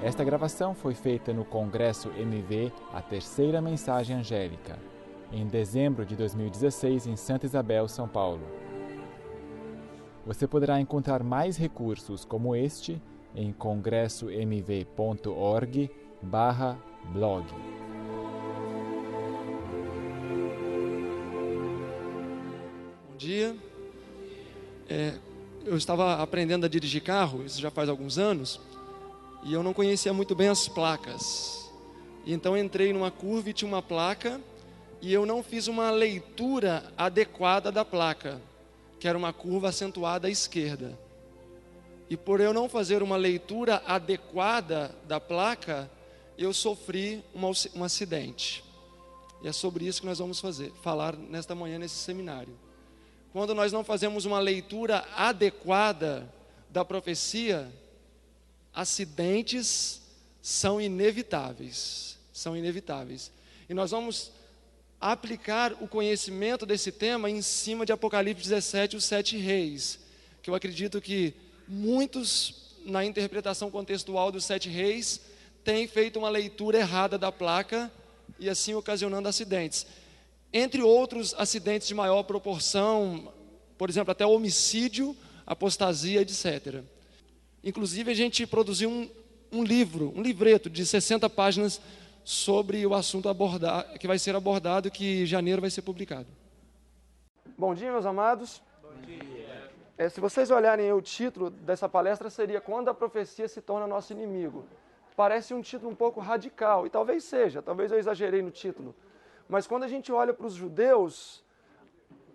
Esta gravação foi feita no Congresso MV, a terceira mensagem angélica, em dezembro de 2016 em Santa Isabel, São Paulo. Você poderá encontrar mais recursos como este em congressomv.org/blog. Bom dia. Eu estava aprendendo a dirigir carro, isso já faz alguns anos, e eu não conhecia muito bem as placas. Então entrei numa curva e tinha uma placa, e eu não fiz uma leitura adequada da placa, que era uma curva acentuada à esquerda. E por eu não fazer uma leitura adequada da placa, eu sofri um acidente. E é sobre isso que nós vamos falar nesta manhã nesse seminário. Quando nós não fazemos uma leitura adequada da profecia, acidentes são inevitáveis. São inevitáveis. E nós vamos aplicar o conhecimento desse tema em cima de Apocalipse 17, os 7 reis. Que eu acredito que muitos, na interpretação contextual dos 7 reis, têm feito uma leitura errada da placa e assim ocasionando acidentes. Entre outros acidentes de maior proporção, por exemplo, até homicídio, apostasia, etc. Inclusive, a gente produziu um livreto de 60 páginas sobre o assunto que vai ser abordado, que em janeiro vai ser publicado. Bom dia, meus amados. Bom dia. Se vocês olharem o título dessa palestra, seria Quando a Profecia se Torna Nosso Inimigo. Parece um título um pouco radical, e talvez seja, talvez eu exagerei no título. Mas quando a gente olha para os judeus,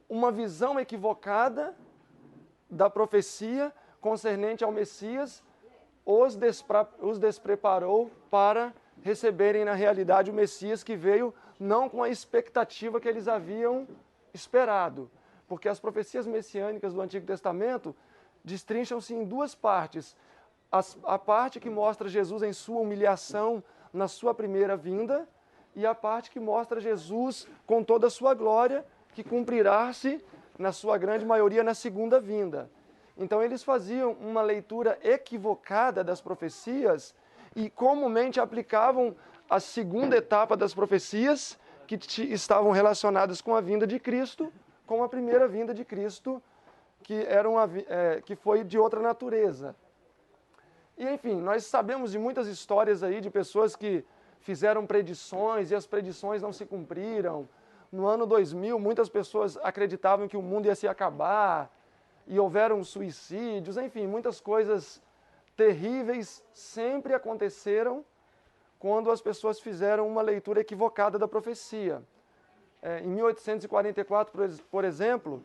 uma visão equivocada da profecia concernente ao Messias os despreparou para receberem na realidade o Messias, que veio não com a expectativa que eles haviam esperado. Porque as profecias messiânicas do Antigo Testamento destrincham-se em duas partes. A parte que mostra Jesus em sua humilhação na sua primeira vinda, e a parte que mostra Jesus com toda a sua glória, que cumprirá-se, na sua grande maioria, na segunda vinda. Então eles faziam uma leitura equivocada das profecias e comumente aplicavam a segunda etapa das profecias, que estavam relacionadas com a vinda de Cristo, com a primeira vinda de Cristo, que foi de outra natureza. E enfim, nós sabemos de muitas histórias aí de pessoas que fizeram predições e as predições não se cumpriram. No ano 2000, muitas pessoas acreditavam que o mundo ia se acabar e houveram suicídios, enfim, muitas coisas terríveis sempre aconteceram quando as pessoas fizeram uma leitura equivocada da profecia. Em 1844, por exemplo,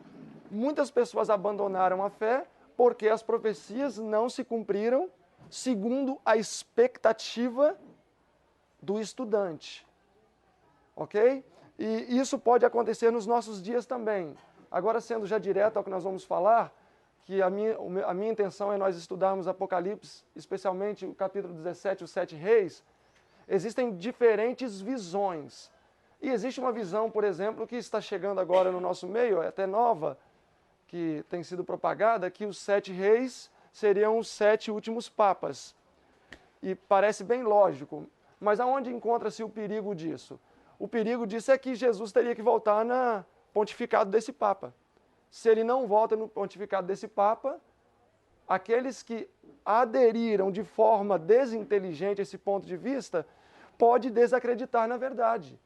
muitas pessoas abandonaram a fé porque as profecias não se cumpriram segundo a expectativa do estudante, ok? E isso pode acontecer nos nossos dias também. Agora, sendo já direto ao que nós vamos falar, que a minha intenção é nós estudarmos Apocalipse, especialmente o capítulo 17, os 7 reis, existem diferentes visões. E existe uma visão, por exemplo, que está chegando agora no nosso meio, é até nova, que tem sido propagada, que os 7 reis seriam os 7 últimos papas. E parece bem lógico. Mas aonde encontra-se o perigo disso? O perigo disso é que Jesus teria que voltar no pontificado desse Papa. Se ele não volta no pontificado desse Papa, aqueles que aderiram de forma desinteligente a esse ponto de vista, pode desacreditar na verdade.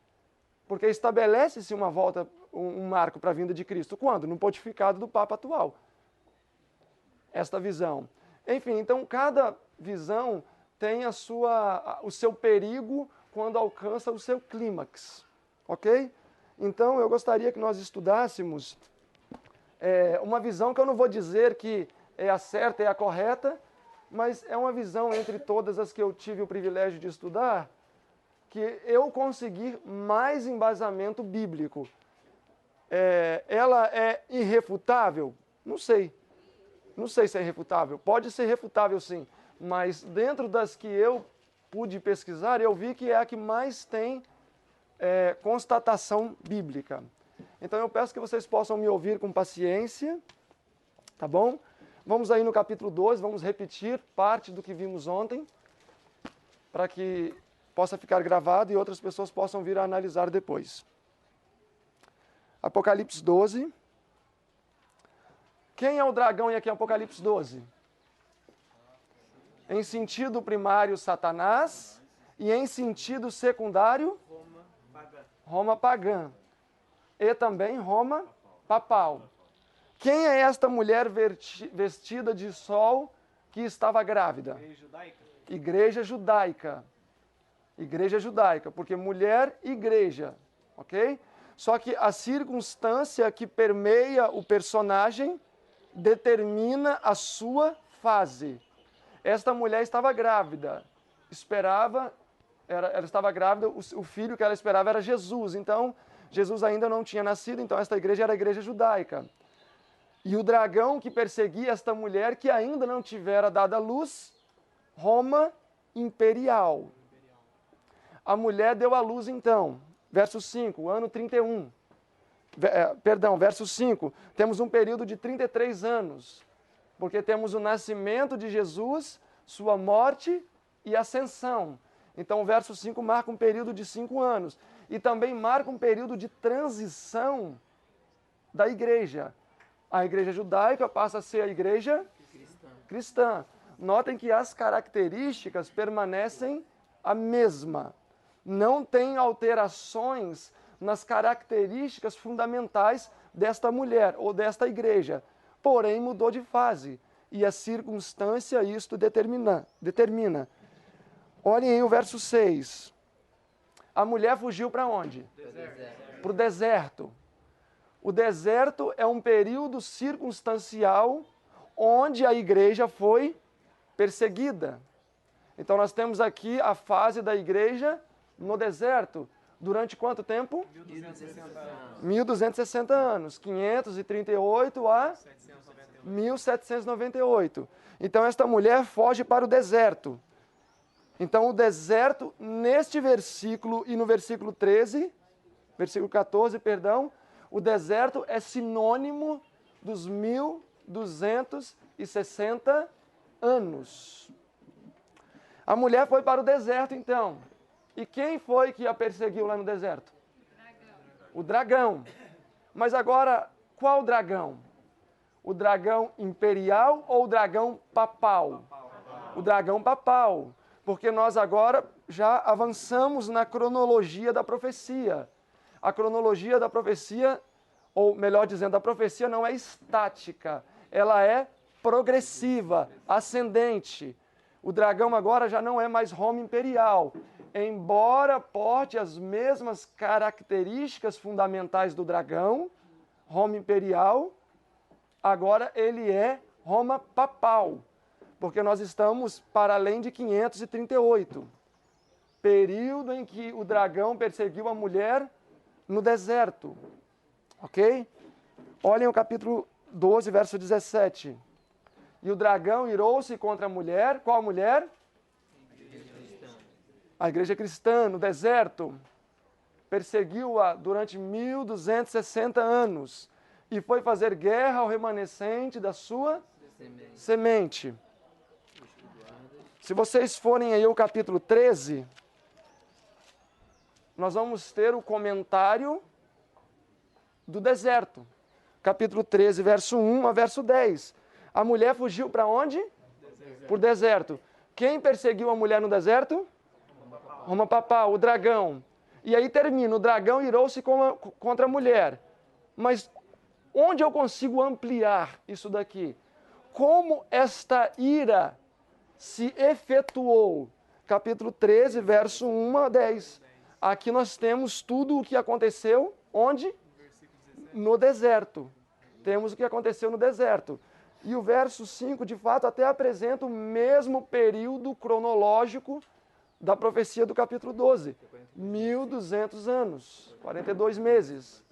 Porque estabelece-se uma volta, um marco para a vinda de Cristo. Quando? No pontificado do Papa atual. Esta visão. Enfim, então cada visão tem o seu perigo quando alcança o seu clímax, ok? Então eu gostaria que nós estudássemos uma visão que eu não vou dizer que é a certa e a correta, mas é uma visão entre todas as que eu tive o privilégio de estudar, que eu consegui mais embasamento bíblico. Ela é irrefutável? Não sei. Não sei se é irrefutável. Pode ser refutável, sim. Mas dentro das que eu pude pesquisar, eu vi que é a que mais tem constatação bíblica. Então eu peço que vocês possam me ouvir com paciência, tá bom? Vamos aí no capítulo 12, vamos repetir parte do que vimos ontem. para que possa ficar gravado e outras pessoas possam vir a analisar depois. Apocalipse 12. Quem é o dragão aqui em Apocalipse 12? Em sentido primário, Satanás, e em sentido secundário, Roma pagã. E também Roma papal. Quem é esta mulher vestida de sol que estava grávida? Igreja judaica. Igreja judaica, porque mulher, igreja, ok? Só que a circunstância que permeia o personagem determina a sua fase. Esta mulher estava grávida, ela estava grávida, o filho que ela esperava era Jesus, então Jesus ainda não tinha nascido, então esta igreja era a igreja judaica. E o dragão que perseguia esta mulher que ainda não tivera dado à luz, Roma imperial. A mulher deu à luz então, verso 5, ano 31. Verso 5, temos um período de 33 anos, porque temos o nascimento de Jesus, sua morte e ascensão. Então o verso 5 marca um período de 5 anos. E também marca um período de transição da igreja. A igreja judaica passa a ser a igreja cristã. Notem que as características permanecem a mesma. Não tem alterações nas características fundamentais desta mulher ou desta igreja. Porém, mudou de fase. E a circunstância isto determina. Olhem aí o verso 6. A mulher fugiu para onde? Para o deserto. O deserto é um período circunstancial onde a igreja foi perseguida. Então nós temos aqui a fase da igreja no deserto. Durante quanto tempo? 1260 anos. 538 a 1798. Então esta mulher foge para o deserto. Então o deserto, neste versículo e no versículo 14, o deserto é sinônimo dos 1260 anos. A mulher foi para o deserto, então. E quem foi que a perseguiu lá no deserto? O dragão. Mas agora, qual dragão? O dragão imperial ou o dragão papal? O dragão papal. Porque nós agora já avançamos na cronologia da profecia. A cronologia da profecia, ou melhor dizendo, a profecia não é estática, ela é progressiva, ascendente. O dragão agora já não é mais Roma imperial, embora porte as mesmas características fundamentais do dragão, Roma imperial, agora ele é Roma papal, porque nós estamos para além de 538, período em que o dragão perseguiu a mulher no deserto, ok? Olhem o capítulo 12, verso 17. E o dragão irou-se contra a mulher. Qual mulher? A igreja cristã, no deserto. Perseguiu-a durante 1260 anos. E foi fazer guerra ao remanescente da sua semente. Se vocês forem aí ao capítulo 13, nós vamos ter o comentário do deserto. Capítulo 13, verso 1 a verso 10. A mulher fugiu para onde? Por deserto. Quem perseguiu a mulher no deserto? Roma papal, o dragão. E aí termina, o dragão irou-se contra a mulher. Mas onde eu consigo ampliar isso daqui? Como esta ira se efetuou? Capítulo 13, verso 1 a 10. Aqui nós temos tudo o que aconteceu, onde? No deserto. Temos o que aconteceu no deserto. E o verso 5, de fato, até apresenta o mesmo período cronológico da profecia do capítulo 12. 1200 anos, 42 meses.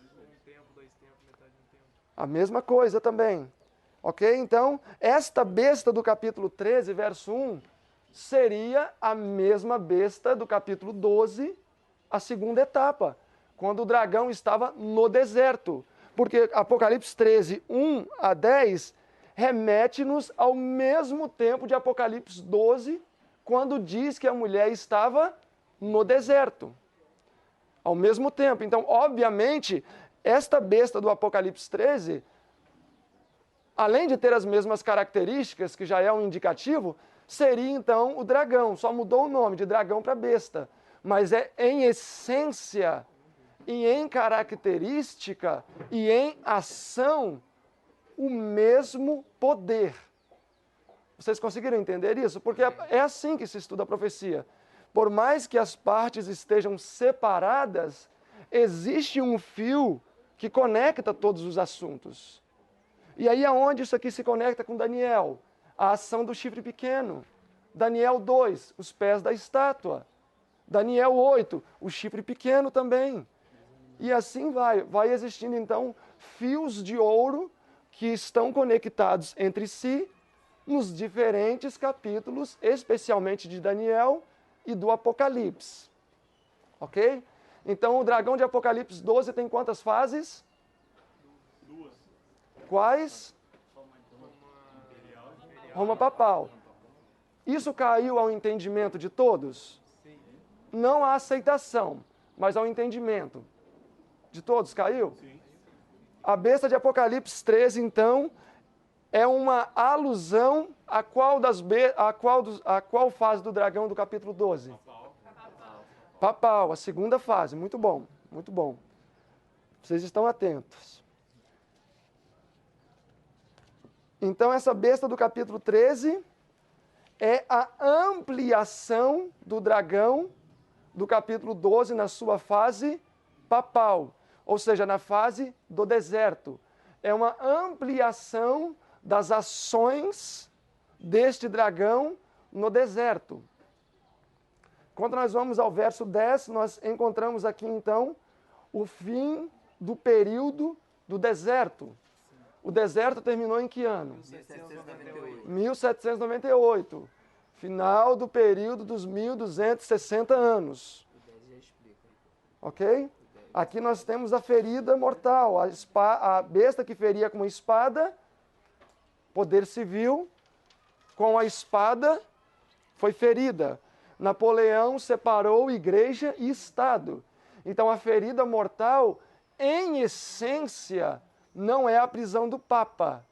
A mesma coisa também. Ok? Então, esta besta do capítulo 13, verso 1, seria a mesma besta do capítulo 12, a segunda etapa, quando o dragão estava no deserto. Porque Apocalipse 13, 1 a 10, remete-nos ao mesmo tempo de Apocalipse 12, quando diz que a mulher estava no deserto. Ao mesmo tempo. Então, obviamente, esta besta do Apocalipse 13, além de ter as mesmas características, que já é um indicativo, seria então o dragão. Só mudou o nome de dragão para besta. Mas é em essência, e em característica, e em ação, o mesmo poder. Vocês conseguiram entender isso? Porque é assim que se estuda a profecia. Por mais que as partes estejam separadas, existe um fio que conecta todos os assuntos. E aí aonde isso aqui se conecta com Daniel? A ação do chifre pequeno. Daniel 2, os pés da estátua. Daniel 8, o chifre pequeno também. E assim vai. Vai existindo então fios de ouro que estão conectados entre si nos diferentes capítulos, especialmente de Daniel e do Apocalipse. Ok? Então o dragão de Apocalipse 12 tem quantas fases? 2. Quais? Roma papal. Isso caiu ao entendimento de todos? Não há aceitação, mas ao entendimento de todos caiu? Sim. A besta de Apocalipse 13, então, é uma alusão a qual fase do dragão do capítulo 12? Papal, a segunda fase. Muito bom, muito bom. Vocês estão atentos. Então, essa besta do capítulo 13 é a ampliação do dragão do capítulo 12 na sua fase papal, ou seja, na fase do deserto. É uma ampliação das ações deste dragão no deserto. Quando nós vamos ao verso 10, nós encontramos aqui então o fim do período do deserto. O deserto terminou em que ano? 1798. 1798. Final do período dos 1260 anos. Ok? Aqui nós temos a ferida mortal, a besta que feria com uma espada, poder civil, com a espada foi ferida. Napoleão separou igreja e Estado. Então a ferida mortal, em essência, não é a prisão do Papa,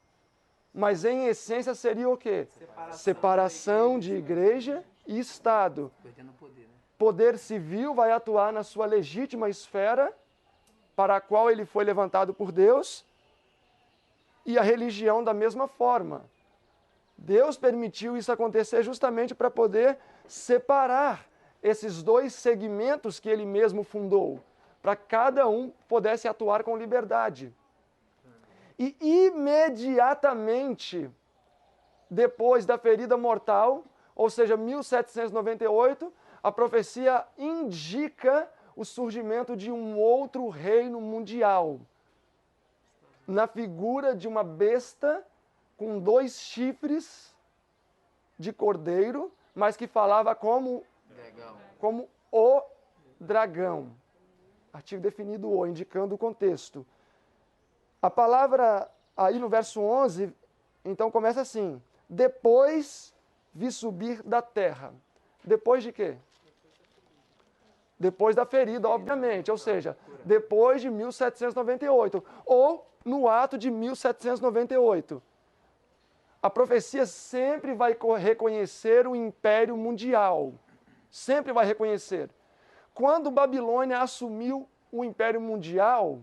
mas em essência seria o quê? Separação de igreja e Estado. Perdendo o poder, né? Poder civil vai atuar na sua legítima esfera, para a qual ele foi levantado por Deus, e a religião da mesma forma. Deus permitiu isso acontecer justamente para poder separar esses dois segmentos que ele mesmo fundou, para que cada um pudesse atuar com liberdade. E imediatamente depois da ferida mortal, ou seja, 1798, a profecia indica o surgimento de um outro reino mundial, na figura de uma besta com 2 chifres de cordeiro, mas que falava como o dragão. Artigo definido o, indicando o contexto. A palavra aí no verso 11, então começa assim: depois vi subir da terra. Depois de quê? Depois da ferida, obviamente, ou seja, depois de 1798, ou no ato de 1798. A profecia sempre vai reconhecer o império mundial, sempre vai reconhecer. Quando Babilônia assumiu o império mundial,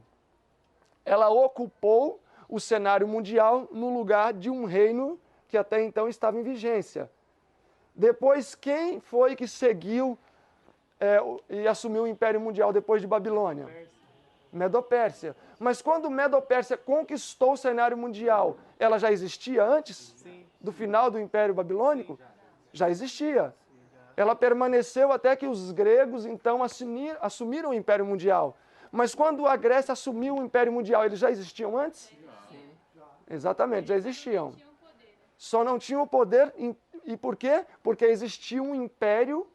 ela ocupou o cenário mundial no lugar de um reino que até então estava em vigência. Depois, quem foi que seguiu e assumiu o Império Mundial depois de Babilônia? Medo-Pérsia. Mas quando Medo-Pérsia conquistou o cenário mundial, ela já existia antes do final do Império Babilônico? Já existia. Ela permaneceu até que os gregos, então, assumiram o Império Mundial. Mas quando a Grécia assumiu o Império Mundial, eles já existiam antes? Sim. Exatamente, já existiam. Só não tinham o poder. E por quê? Porque existia um império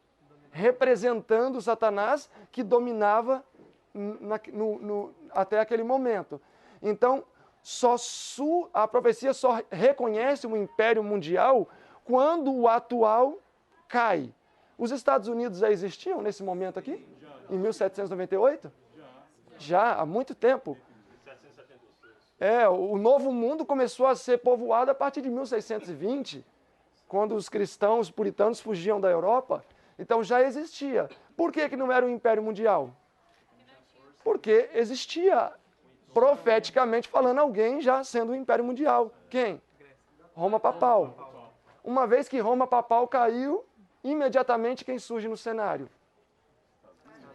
representando Satanás que dominava até aquele momento. Então, a profecia só reconhece um império mundial quando o atual cai. Os Estados Unidos já existiam nesse momento aqui? Em 1798? Já, há muito tempo. O Novo Mundo começou a ser povoado a partir de 1620, quando os cristãos puritanos fugiam da Europa. Então já existia. Por que não era o Império Mundial? Porque existia, profeticamente falando, alguém já sendo o Império Mundial. Quem? Roma Papal. Uma vez que Roma Papal caiu, imediatamente quem surge no cenário?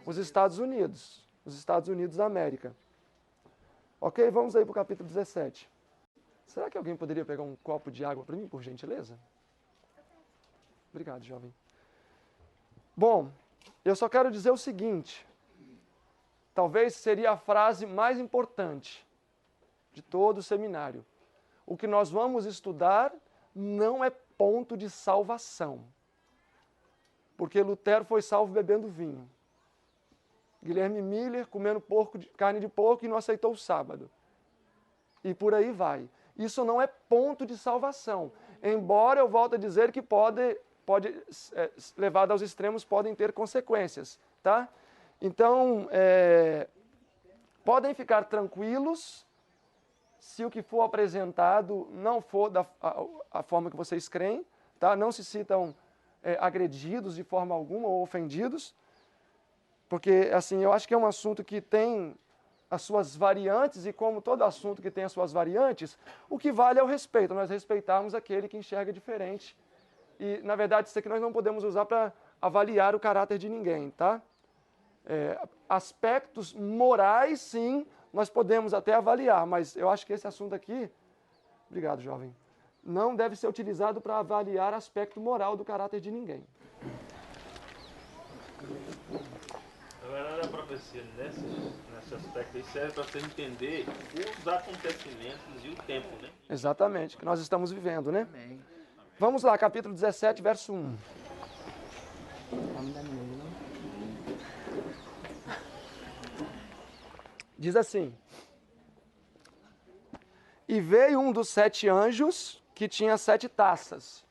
Os Estados Unidos. Os Estados Unidos da América. Ok? Vamos aí para o capítulo 17. Será que alguém poderia pegar um copo de água para mim, por gentileza? Obrigado, jovem. Bom, eu só quero dizer o seguinte. Talvez seria a frase mais importante de todo o seminário. O que nós vamos estudar não é ponto de salvação. Porque Lutero foi salvo bebendo vinho. Guilherme Miller comendo carne de porco e não aceitou o sábado. E por aí vai. Isso não é ponto de salvação. Embora eu volto a dizer que levado aos extremos, podem ter consequências. Tá? Então, podem ficar tranquilos se o que for apresentado não for a forma que vocês creem. Tá? Não se sintam agredidos de forma alguma ou ofendidos. Porque, assim, eu acho que é um assunto que tem as suas variantes e como todo assunto que tem as suas variantes, o que vale é o respeito. Nós respeitarmos aquele que enxerga diferente. E, na verdade, isso aqui nós não podemos usar para avaliar o caráter de ninguém, tá? Aspectos morais, sim, nós podemos até avaliar, mas eu acho que esse assunto aqui, obrigado, jovem, não deve ser utilizado para avaliar aspecto moral do caráter de ninguém. Na verdade, a profecia nesse aspecto aí serve para você entender os acontecimentos e o tempo, né? Exatamente, que nós estamos vivendo, né? Amém. Vamos lá, capítulo 17, verso 1. Diz assim: E veio um dos 7 anjos que tinha 7 taças.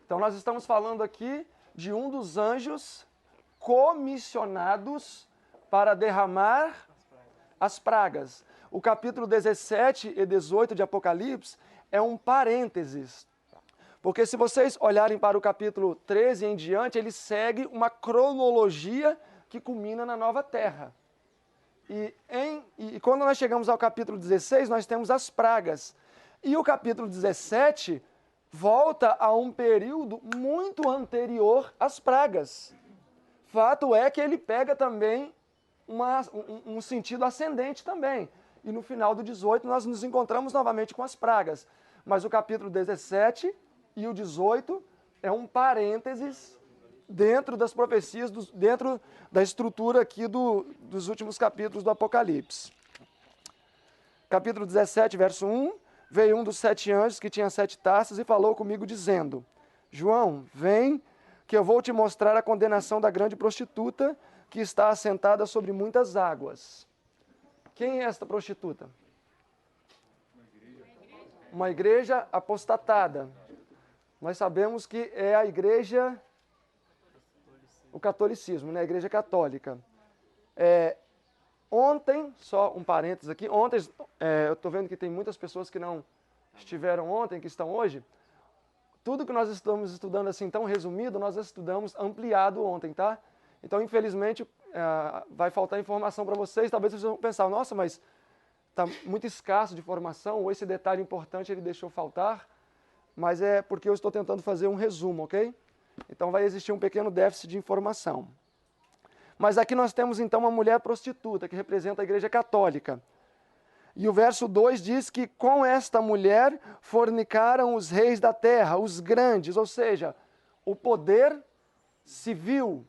Então nós estamos falando aqui de um dos anjos comissionados para derramar as pragas. O capítulo 17 e 18 de Apocalipse é um parênteses. Porque se vocês olharem para o capítulo 13 em diante, ele segue uma cronologia que culmina na nova terra. E quando nós chegamos ao capítulo 16, nós temos as pragas. E o capítulo 17 volta a um período muito anterior às pragas. Fato é que ele pega também um sentido ascendente também. E no final do 18 nós nos encontramos novamente com as pragas. Mas o capítulo 17 e o 18 é um parênteses dentro das profecias, dentro da estrutura aqui dos últimos capítulos do Apocalipse. Capítulo 17, verso 1. Veio um dos 7 anjos que tinha 7 taças e falou comigo dizendo: João, vem, que eu vou te mostrar a condenação da grande prostituta que está assentada sobre muitas águas. Quem é esta prostituta? Uma igreja apostatada. Nós sabemos que é a igreja, o catolicismo, né? A igreja católica. Ontem, só um parênteses aqui, ontem, eu estou vendo que tem muitas pessoas que não estiveram ontem, que estão hoje. Tudo que nós estamos estudando assim tão resumido, nós estudamos ampliado ontem, tá? Então, infelizmente, vai faltar informação para vocês. Talvez vocês vão pensar, nossa, mas está muito escasso de informação, ou esse detalhe importante ele deixou faltar. Mas é porque eu estou tentando fazer um resumo, ok? Então vai existir um pequeno déficit de informação. Mas aqui nós temos então uma mulher prostituta, que representa a Igreja Católica. E o verso 2 diz que com esta mulher fornicaram os reis da terra, os grandes, ou seja, o poder civil.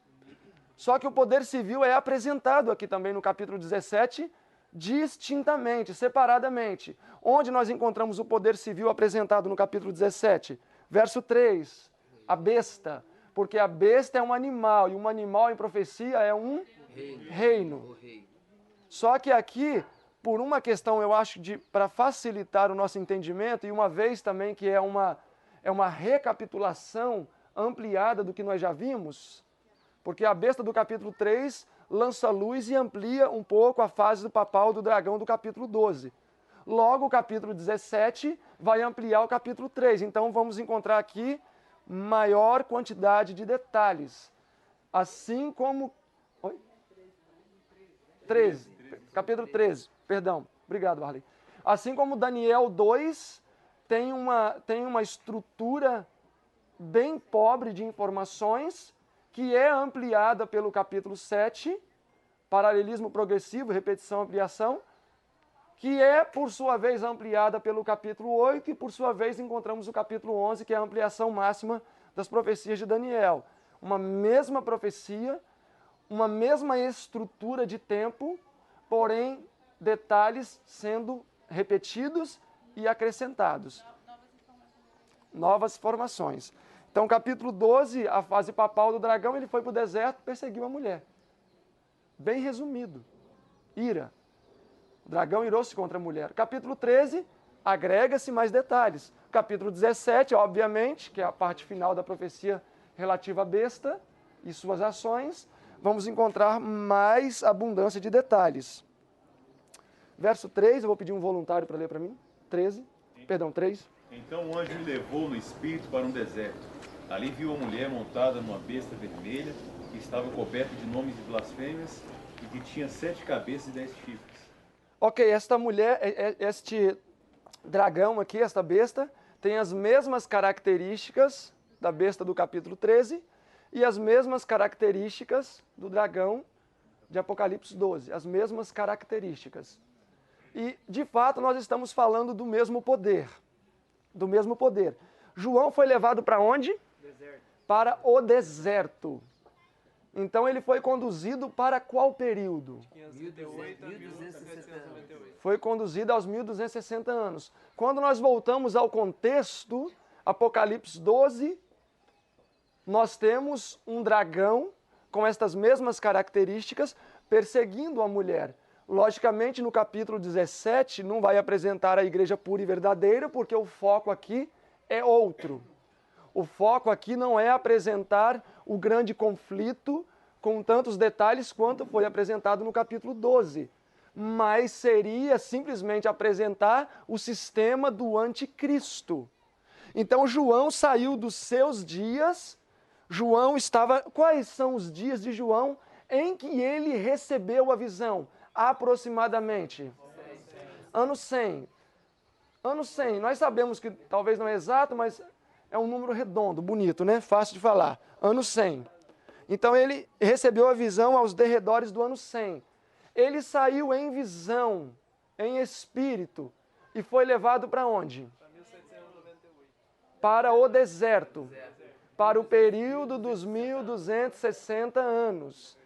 Só que o poder civil é apresentado aqui também no capítulo 17, distintamente, separadamente. Onde nós encontramos o poder civil apresentado no capítulo 17? Verso 3, a besta. Porque a besta é um animal, e um animal em profecia é um reino. Só que aqui, por uma questão, eu acho, para facilitar o nosso entendimento, e uma vez também que é uma recapitulação ampliada do que nós já vimos? Porque a besta do capítulo 3 lança luz e amplia um pouco a fase do papal do dragão do capítulo 12. Logo, o capítulo 17 vai ampliar o capítulo 3. Então, vamos encontrar aqui maior quantidade de detalhes. Assim como... Oi? 13. Capítulo 13. Perdão. Obrigado, Arley. Assim como Daniel 2 tem uma estrutura bem pobre de informações, que é ampliada pelo capítulo 7, paralelismo progressivo, repetição, ampliação, que é, por sua vez, ampliada pelo capítulo 8, e, por sua vez, encontramos o capítulo 11, que é a ampliação máxima das profecias de Daniel. Uma mesma profecia, uma mesma estrutura de tempo, porém, detalhes sendo repetidos e acrescentados. Novas informações. Então, capítulo 12, a fase papal do dragão, ele foi para o deserto, perseguiu a mulher. Bem resumido. Ira. O dragão irou-se contra a mulher. Capítulo 13, agrega-se mais detalhes. Capítulo 17, obviamente, que é a parte final da profecia relativa à besta e suas ações, vamos encontrar mais abundância de detalhes. Verso 3, eu vou pedir um voluntário para ler para mim. 3. Então o anjo me levou no espírito para um deserto. Ali viu a mulher montada numa besta vermelha, que estava coberta de nomes de blasfêmias e que tinha 7 cabeças e 10 chifres. Ok, esta mulher, este dragão aqui, esta besta, tem as mesmas características da besta do capítulo 13 e as mesmas características do dragão de Apocalipse 12. As mesmas características. E, de fato, nós estamos falando do mesmo poder. Do mesmo poder. João foi levado para onde? Deserto. Para o deserto. Então, ele foi conduzido para qual período? 1260. Foi conduzido aos 1260 anos. Quando nós voltamos ao contexto, Apocalipse 12, nós temos um dragão com estas mesmas características perseguindo a mulher. Logicamente, no capítulo 17, não vai apresentar a igreja pura e verdadeira, porque o foco aqui é outro. O foco aqui não é apresentar o grande conflito com tantos detalhes quanto foi apresentado no capítulo 12, mas seria simplesmente apresentar o sistema do anticristo. Então, João saiu dos seus dias, João estava... Quais são os dias de João em que ele recebeu a visão? Aproximadamente. Ano 100. Ano 100. Nós sabemos que talvez não é exato, mas é um número redondo, bonito, né? Fácil de falar. Ano 100. Então ele recebeu a visão aos derredores do ano 100. Ele saiu em visão, em espírito, e foi levado para onde? Para o deserto. Para o período dos 1260 anos.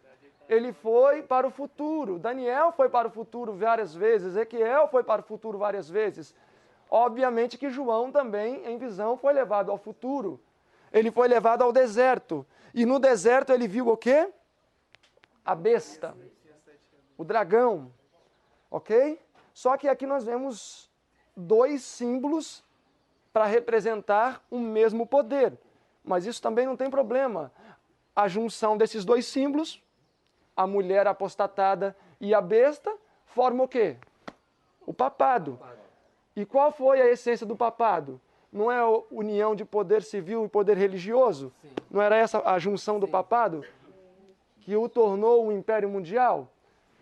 Ele foi para o futuro. Daniel foi para o futuro várias vezes. Ezequiel foi para o futuro várias vezes. Obviamente que João também, em visão, foi levado ao futuro. Ele foi levado ao deserto. E no deserto ele viu o quê? A besta. O dragão. Ok? Só que aqui nós vemos 2 símbolos para representar o mesmo poder. Mas isso também não tem problema. A junção desses 2 símbolos, a mulher apostatada e a besta, forma o quê? O papado. E qual foi a essência do papado? Não é a união de poder civil e poder religioso? Sim. Não era essa a junção do papado? Que o tornou um império mundial?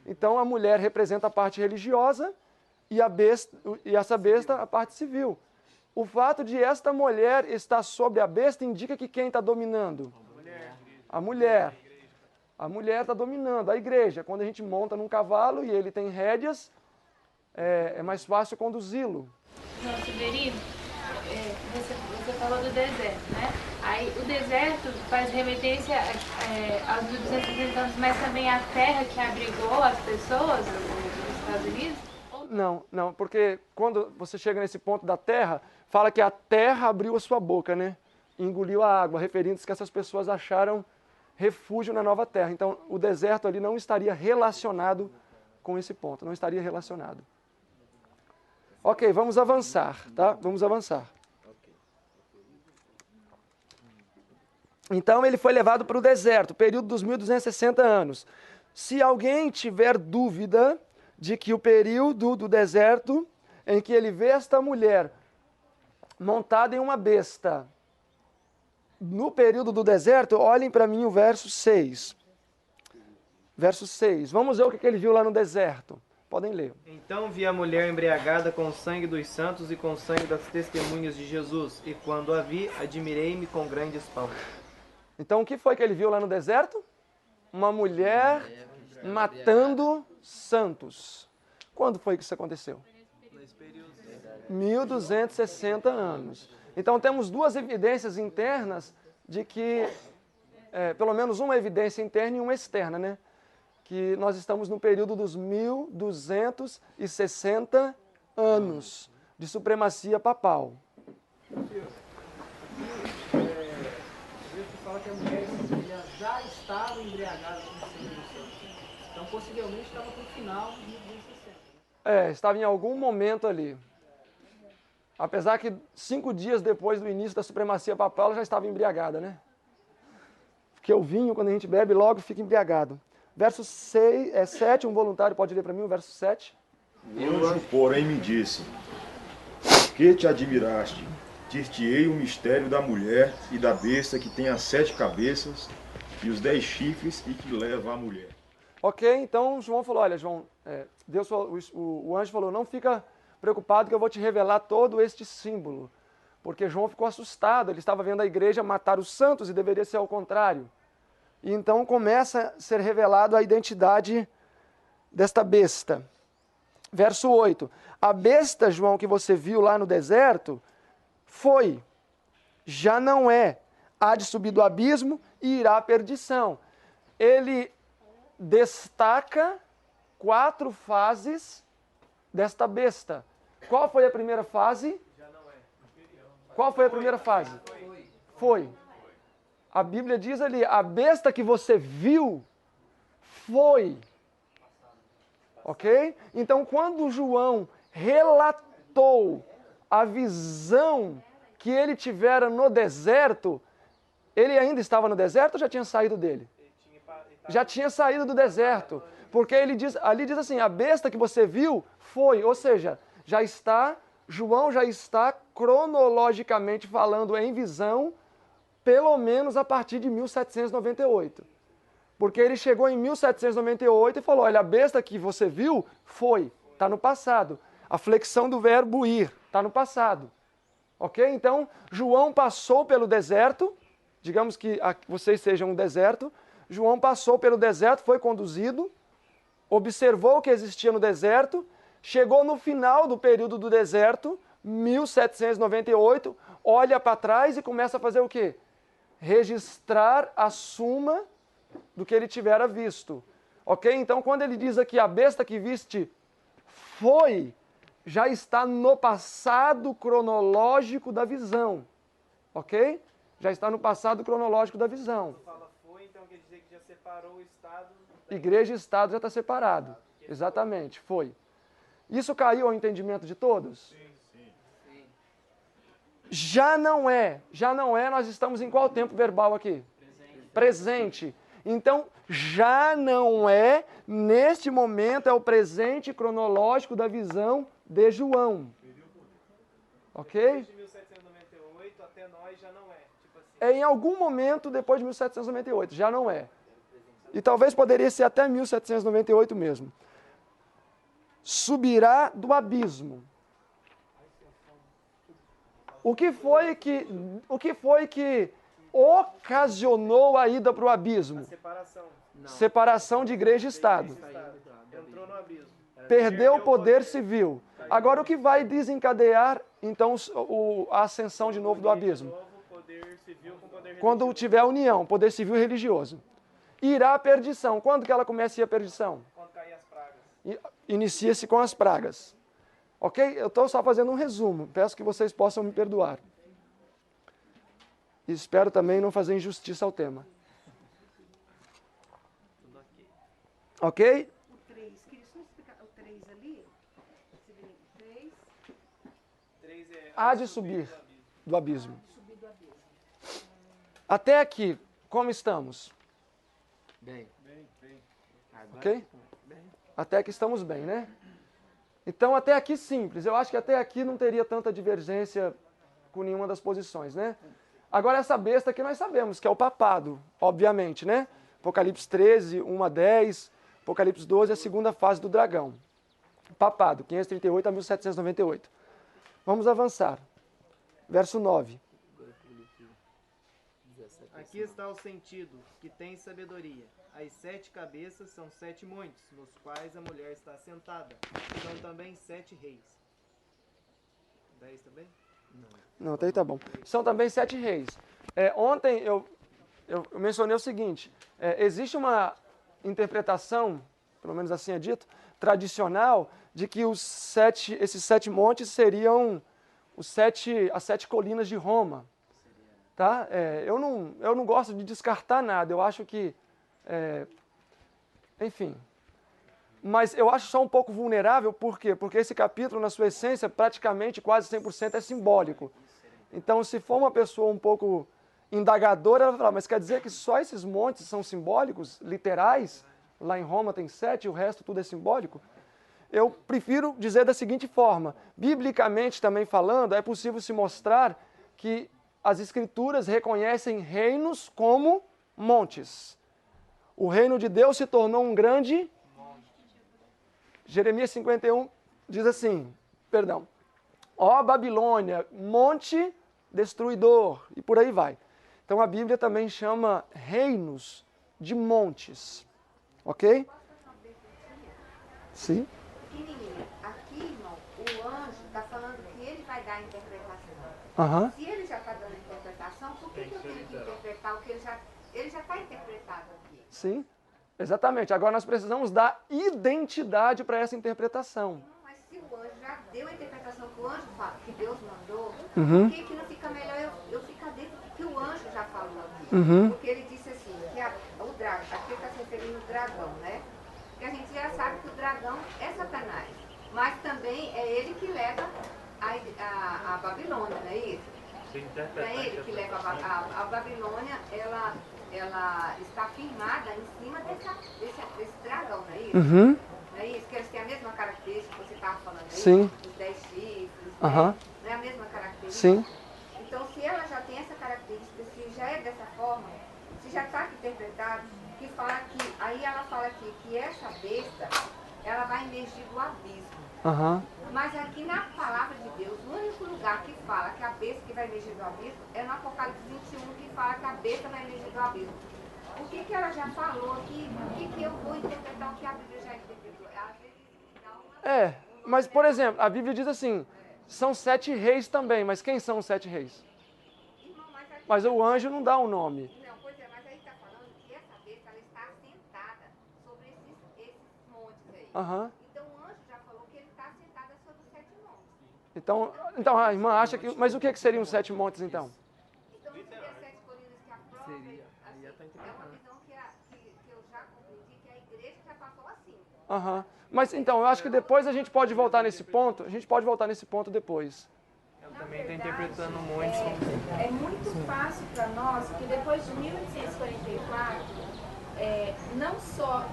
Então a mulher representa a parte religiosa e essa besta a parte civil. O fato de esta mulher estar sobre a besta indica que quem está dominando? A mulher. A mulher está dominando, a igreja. Quando a gente monta num cavalo e ele tem rédeas, é mais fácil conduzi-lo. Não, Severino, você falou do deserto, né? Aí o deserto faz remetência aos 1260 anos, mas também à terra que abrigou as pessoas dos Estados Unidos? Não, porque quando você chega nesse ponto da terra, fala que a terra abriu a sua boca, né? E engoliu a água, referindo-se que essas pessoas acharam refúgio na nova terra. Então, o deserto ali não estaria relacionado com esse ponto, não estaria relacionado. Ok, vamos avançar, tá? Vamos avançar. Então ele foi levado para o deserto, período dos 1260 anos. Se alguém tiver dúvida de que o período do deserto em que ele vê esta mulher montada em uma besta, no período do deserto, olhem para mim o verso 6. Verso 6. Vamos ver o que ele viu lá no deserto. Podem ler. Então vi a mulher embriagada com o sangue dos santos e com o sangue das testemunhas de Jesus, e quando a vi, admirei-me com grande espanto. Então o que foi que ele viu lá no deserto? Uma mulher matando santos. Quando foi que isso aconteceu? 1260 anos. Então temos duas evidências internas de que, pelo menos uma evidência interna e uma externa, né? Que nós estamos no período dos 1260 anos de supremacia papal. Fala que a mulher já estava embriagada com o sangue dos santos. Então, possivelmente, estava para o final de 1260. Estava em algum momento ali. Apesar que 5 dias depois do início da supremacia papal, ela já estava embriagada, né? Porque o vinho, quando a gente bebe, logo fica embriagado. Verso 7, um voluntário pode ler para mim o verso 7. O anjo, porém, me disse: que te admiraste? Dir-te-ei o mistério da mulher e da besta que tem as 7 cabeças e os 10 chifres e que leva a mulher. Ok, então João falou, olha, João, o anjo falou, não fica preocupado que eu vou te revelar todo este símbolo. Porque João ficou assustado, ele estava vendo a igreja matar os santos e deveria ser ao contrário. E então começa a ser revelado a identidade desta besta. Verso 8. A besta, João, que você viu lá no deserto, foi, já não é, há de subir do abismo e irá à perdição. Ele destaca 4 fases desta besta. Qual foi a primeira fase? Qual foi a primeira fase? Foi. A Bíblia diz ali, a besta que você viu foi. Ok? Então, quando João relatou a visão que ele tivera no deserto, ele ainda estava no deserto ou já tinha saído dele? Já tinha saído do deserto. Porque ele diz, ali diz assim, a besta que você viu foi. Ou seja, João já está cronologicamente falando em visão, pelo menos a partir de 1798. Porque ele chegou em 1798 e falou, olha, a besta que você viu foi, está no passado. A flexão do verbo ir, está no passado. Ok? Então, João passou pelo deserto, digamos que vocês sejam um deserto, João passou pelo deserto, foi conduzido, observou o que existia no deserto, chegou no final do período do deserto, 1798, olha para trás e começa a fazer o quê? Registrar a suma do que ele tivera visto. Ok? Então, quando ele diz aqui, a besta que viste foi, já está no passado cronológico da visão. Ok? Já está no passado cronológico da visão. Quando fala foi, então quer dizer que já separou o Estado... Igreja e Estado já está separado. Exatamente, foi. Isso caiu ao entendimento de todos? Sim. Já não é, nós estamos em qual tempo verbal aqui? Presente. Então, já não é, neste momento, é o presente cronológico da visão de João. Ok? Desde 1798 até nós já não é. Tipo assim. É em algum momento depois de 1798, já não é. E talvez poderia ser até 1798 mesmo. Subirá do abismo. O que foi que ocasionou a ida para o abismo? Separação. Separação de igreja e Estado. Entrou no abismo. Perdeu o poder civil. Agora, o que vai desencadear, então, a ascensão de novo do abismo? Poder civil com poder religioso. Quando tiver união, poder civil e religioso. Irá à perdição. Quando que ela começa a ir à perdição? Quando cair as pragas. Inicia-se com as pragas. Ok? Eu estou só fazendo um resumo. Peço que vocês possam me perdoar. E espero também não fazer injustiça ao tema. Ok? O 3, queria só explicar o 3 ali. Você vê, 3. Há de subir do abismo. Subir do abismo. Até aqui, como estamos? Bem. Ok? Até aqui estamos bem, né? Então, até aqui simples. Eu acho que até aqui não teria tanta divergência com nenhuma das posições, né? Agora, essa besta que nós sabemos, que é o papado, obviamente, né? Apocalipse 13, 1 a 10, Apocalipse 12, a segunda fase do dragão. Papado, 538 a 1798. Vamos avançar. Verso 9. Aqui está o sentido, que tem sabedoria. As 7 cabeças são 7 montes, nos quais a mulher está sentada. São também 7 reis. 10 também? Não, até aí tá bom. São também 7 reis. Ontem eu mencionei o seguinte, existe uma interpretação, pelo menos assim é dito, tradicional, de que esses 7 montes seriam as 7 colinas de Roma. Tá? Eu não gosto de descartar nada, eu acho que, enfim, mas eu acho só um pouco vulnerável, por quê? Porque esse capítulo, na sua essência, praticamente quase 100% é simbólico. Então, se for uma pessoa um pouco indagadora, ela vai falar, mas quer dizer que só esses montes são simbólicos, literais? Lá em Roma tem 7, o resto tudo é simbólico? Eu prefiro dizer da seguinte forma, biblicamente também falando, é possível se mostrar que as Escrituras reconhecem reinos como montes. O reino de Deus se tornou um grande... Jeremias 51 diz assim, ó Babilônia, monte destruidor, e por aí vai. Então a Bíblia também chama reinos de montes. Ok? Sim? Pequenininha. Aqui, irmão, o anjo está falando que ele vai dar a interpretação. Aham. Se ele já está dando a interpretação, por que eu tenho que interpretar o que ele já está interpretado aqui? Sim, exatamente. Agora nós precisamos dar identidade para essa interpretação. Não, mas se o anjo já deu a interpretação que o anjo fala, que Deus mandou, Uhum. por que não fica melhor eu ficar dentro do que o anjo já falou aqui? Uhum. Porque ele disse assim, que o dragão, aqui está se referindo ao dragão, né? E a gente já sabe que o dragão é Satanás, mas também é ele que leva a Babilônia, não é isso? Não é ele que leva a Babilônia, ela está firmada em cima desse dragão, não é isso? Uhum. Não é isso? Que eles têm a mesma característica que você estava falando aí? Sim. Os 10 chifres, Aham. né? Não é a mesma característica? Sim. Então, se ela já tem essa característica, se já é dessa forma, se já está interpretado, que fala que, aí ela fala aqui que essa besta, ela vai emergir do abismo. Aham. Mas aqui na palavra de Deus, o único lugar que fala que a besta que vai emergir do abismo é no Apocalipse 21, que fala que a besta vai emergir do abismo. O que ela já falou aqui? O que eu vou interpretar o que a Bíblia já interpretou? Às vezes dá uma... Mas por exemplo, a Bíblia diz assim, são 7 reis também, mas quem são os 7 reis? Irmão, aqui... Mas o anjo não dá um nome. Não, pois é, mas aí está falando que essa besta, ela está assentada sobre esses montes aí. Aham. Então o anjo já falou que ele está assentada sobre os 7 montes. Então a irmã acha que... Mas o que seriam os 7 montes então? Então não seria 7 colinas que a prova... Seria. Aí já está É uma interpretando. visão que eu já compreendi, que a igreja já passou assim. Aham. Mas então, eu acho que depois a gente pode voltar nesse ponto. A gente pode voltar nesse ponto depois. Eu também estou interpretando montes como... É muito fácil para nós que depois de 1844, não só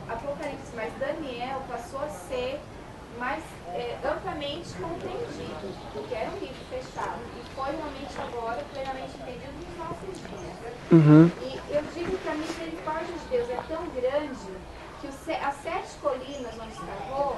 Apocalipse, mas Daniel passou a ser mais amplamente compreendido, porque era um livro fechado e foi realmente agora plenamente entendido nos nossos dias. Uhum. E eu digo que a misericórdia de Deus é tão grande que as 7 colinas onde está Roma,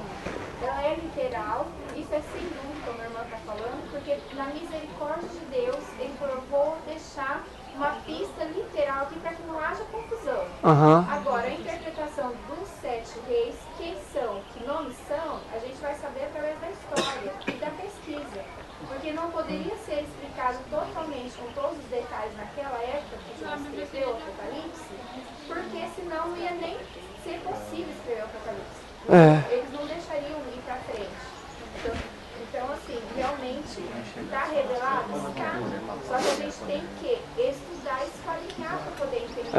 ela é literal, isso é sem dúvida, como a irmã está falando, porque na misericórdia de Deus, ele provou deixar uma pista literal aqui para que não haja confusão. Aham. Agora, a interpretação dos 7 reis, quem são, que nomes são, a gente vai saber através da história e da pesquisa. Porque não poderia ser explicado totalmente com todos os detalhes naquela época que João escreveu o Apocalipse, porque senão não ia nem ser possível escrever o Apocalipse. Eles não deixariam ir para frente. Então, assim, realmente está revelado? Está. Só que a gente tem que estudar e esquadrinhar para poder entender.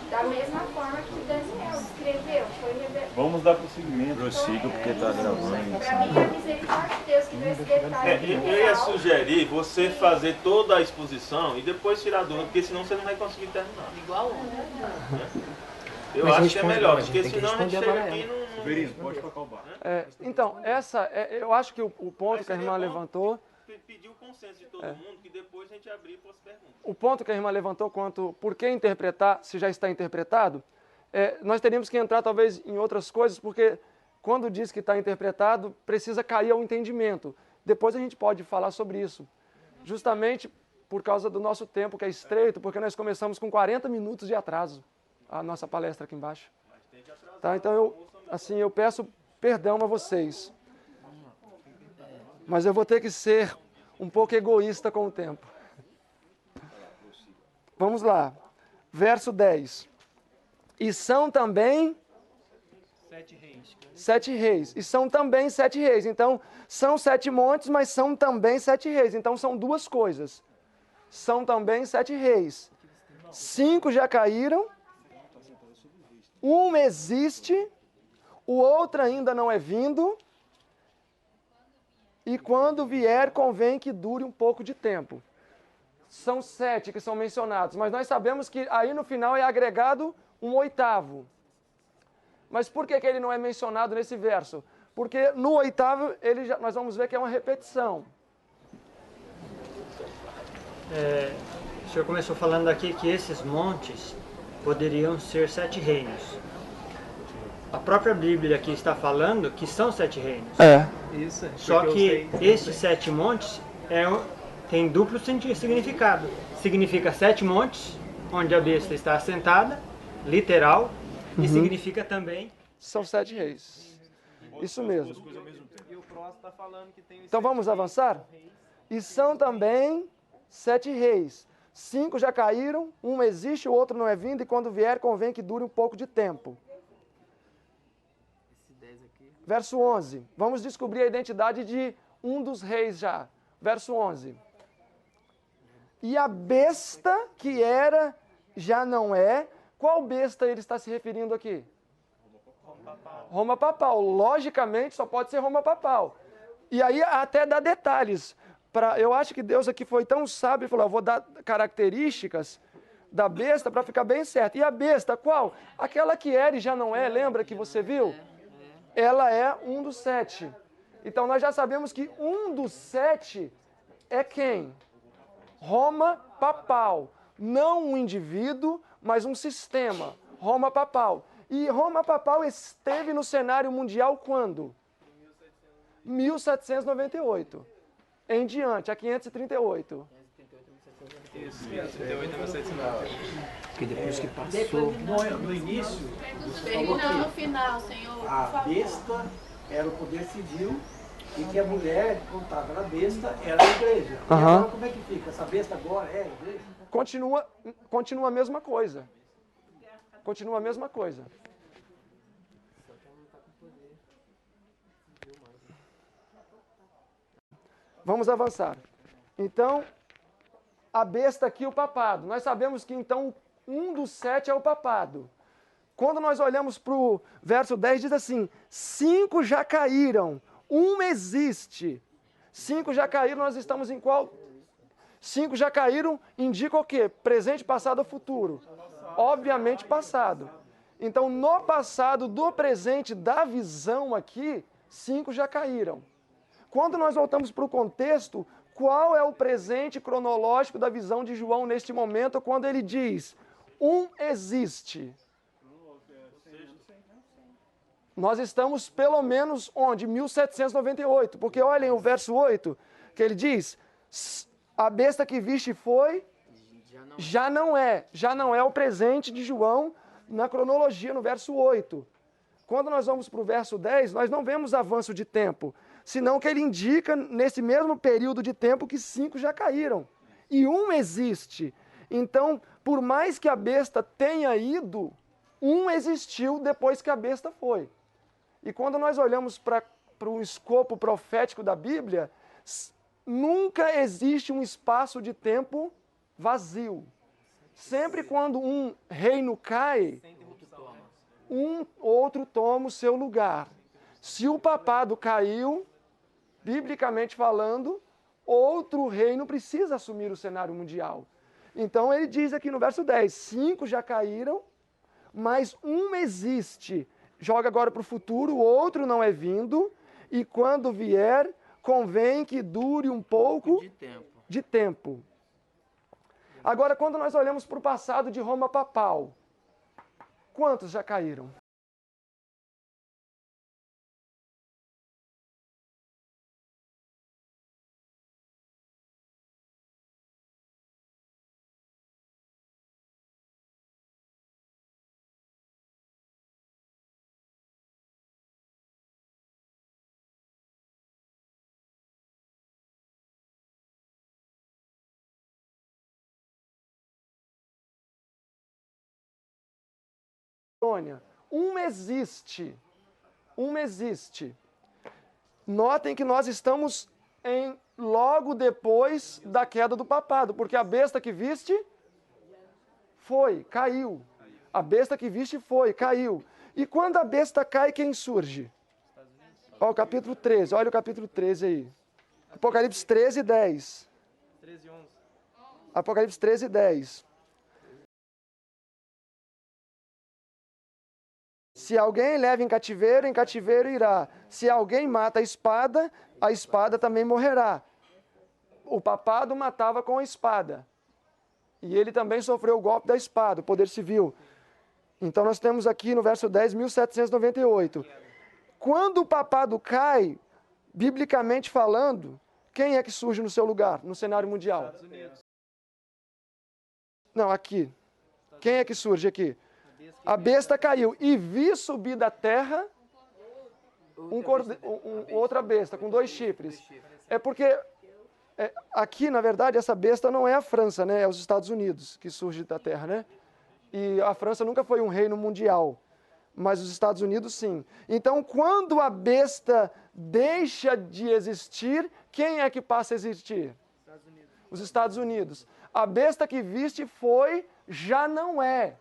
Da mesma forma que Daniel escreveu, foi revelado. Vamos dar prosseguimento. Prossiga porque está gravando. Para mim é a misericórdia de Deus que vê esse detalhe. Eu ia sugerir você fazer toda a exposição e depois tirar dúvida, porque senão você não vai conseguir terminar. Igual ontem. Eu Mas acho que é responde, melhor, não, porque tem que senão a gente responder chega agora aqui e não... Verino, pode tocar o barco. Então, eu acho que o ponto que a irmã levantou, Pedir o consenso de todo mundo, que depois a gente abrir para as perguntas. o ponto que a irmã levantou quanto por que interpretar, se já está interpretado, nós teríamos que entrar talvez em outras coisas, porque quando diz que está interpretado, precisa cair ao entendimento. Depois a gente pode falar sobre isso. Justamente por causa do nosso tempo, que é estreito, porque nós começamos com 40 minutos de atraso a nossa palestra aqui embaixo. Tá? Então, eu peço perdão a vocês. Mas eu vou ter que ser um pouco egoísta com o tempo. Vamos lá. Verso 10. E são também 7 reis. 7 reis. E são também 7 reis. Então, são 7 montes, mas são também 7 reis. Então, são duas coisas. São também 7 reis. 5 já caíram. Um existe. O outro ainda não é vindo. E quando vier, convém que dure um pouco de tempo. São 7 que são mencionados, mas nós sabemos que aí no final é agregado um 8º. Mas por que ele não é mencionado nesse verso? Porque no 8º, nós vamos ver que é uma repetição. O senhor começou falando aqui que esses montes poderiam ser 7 reinos. A própria Bíblia aqui está falando que são 7 reinos. Isso. Só que esses 7 montes tem duplo significado. Significa 7 montes, onde a besta está assentada, literal, e significa também... São 7 reis. Isso mesmo. E o próximo está falando que tem os Então 7 vamos reis. avançar? E são também 7 reis. 5 já caíram, um existe, o outro não é vindo, e quando vier, convém que dure um pouco de tempo. Verso 11. Vamos descobrir a identidade de um dos reis já. Verso 11. E a besta que era, já não é. Qual besta ele está se referindo aqui? Roma papal. Logicamente, só pode ser Roma papal. E aí até dá detalhes. Eu acho que Deus aqui foi tão sábio e falou, eu vou dar características da besta para ficar bem certo. E a besta, qual? Aquela que era e já não é, lembra que você viu? Ela é um dos 7. Então nós já sabemos que um dos 7 é quem? Roma papal. Não um indivíduo, mas um sistema. Roma papal. E Roma papal esteve no cenário mundial quando? 1798. Em diante, a 538. Isso, 538 a 1709. Que depois que passou... Depois, no início, você falou Não, no que final, Senhor, por a favor. besta era o poder civil e que a mulher, quando estava na besta, era a igreja. E agora como é que fica? Essa besta agora é a igreja? Continua a mesma coisa. Continua a mesma coisa. Vamos avançar. Então, a besta aqui, o papado. Nós sabemos que, então, um dos 7 é o papado. Quando nós olhamos para o verso 10, diz assim, 5 já caíram, um existe. 5 já caíram, nós estamos em qual? 5 já caíram, indica o quê? Presente, passado ou futuro? Obviamente passado. Então, no passado, do presente, da visão aqui, 5 já caíram. Quando nós voltamos para o contexto, qual é o presente cronológico da visão de João neste momento, quando ele diz, um existe? Nós estamos pelo menos onde? 1798, porque olhem o verso 8, que ele diz, a besta que viste foi, já não é o presente de João na cronologia, no verso 8. Quando nós vamos para o verso 10, nós não vemos avanço de tempo, senão que ele indica, nesse mesmo período de tempo, que 5 já caíram. E um existe. Então, por mais que a besta tenha ido, um existiu depois que a besta foi. E quando nós olhamos para o escopo profético da Bíblia, nunca existe um espaço de tempo vazio. Sempre quando um reino cai, outro toma o seu lugar. Se o papado caiu, biblicamente falando, outro reino precisa assumir o cenário mundial. Então ele diz aqui no verso 10, 5 já caíram, mas um existe. Joga agora para o futuro, o outro não é vindo, e quando vier, convém que dure um pouco de tempo. Agora, quando nós olhamos para o passado de Roma papal, quantos já caíram? Um existe. Notem que nós estamos logo depois da queda do papado, porque a besta que viste caiu. A besta que viste caiu. E quando a besta cai, quem surge? Olha o capítulo 13, olha o capítulo 13 aí. Apocalipse 13, 10. 13, 11. Apocalipse 13, 10. Se alguém leva em cativeiro irá. Se alguém mata a espada também morrerá. O papado matava com a espada. E ele também sofreu o golpe da espada, o poder civil. Então nós temos aqui no verso 10, 1798. Quando o papado cai, biblicamente falando, quem é que surge no seu lugar, no cenário mundial? Não, aqui. Quem é que surge aqui? A besta caiu e vi subir da terra outra besta com 2 chifres. É porque aqui, na verdade, essa besta não é a França, né? É os Estados Unidos que surge da terra, né? E a França nunca foi um reino mundial, mas os Estados Unidos sim. Então, quando a besta deixa de existir, quem é que passa a existir? Os Estados Unidos. A besta que viste já não é.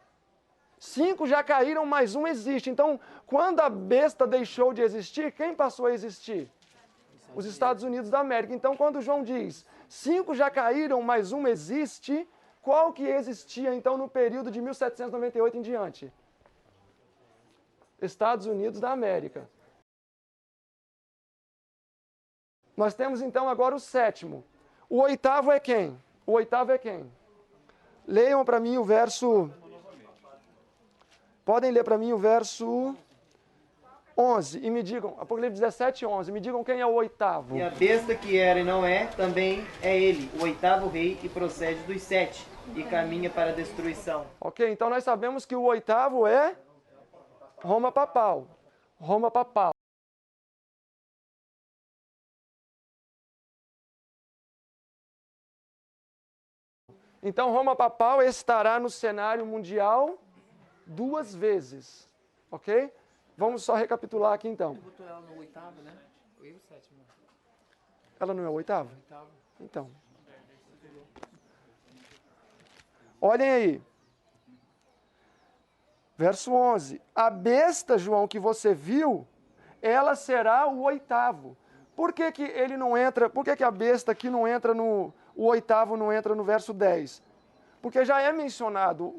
5 já caíram, mas um existe. Então, quando a besta deixou de existir, quem passou a existir? Os Estados Unidos da América. Então, quando João diz, 5 já caíram, mas um existe, qual que existia, então, no período de 1798 em diante? Estados Unidos da América. Nós temos, então, agora o 7º. O 8º é quem? O 8º é quem? Leiam para mim o verso... Podem ler para mim o verso 11 e me digam, Apocalipse 17, 11, me digam quem é o 8º. E a besta que era e não é, também é ele, o 8º rei que procede dos 7 e caminha para a destruição. Ok, então nós sabemos que o 8º é Roma papal. Roma papal. Então Roma papal estará no cenário mundial 2 vezes, ok? Vamos só recapitular aqui então. Você botou ela no 8º, né? E o 7º? Ela não é o 8º? Então. Olhem aí. Verso 11. A besta, João, que você viu, ela será o 8º. Por que que ele não entra, por que que a besta aqui não entra o 8º não entra no verso 10? Porque já é mencionado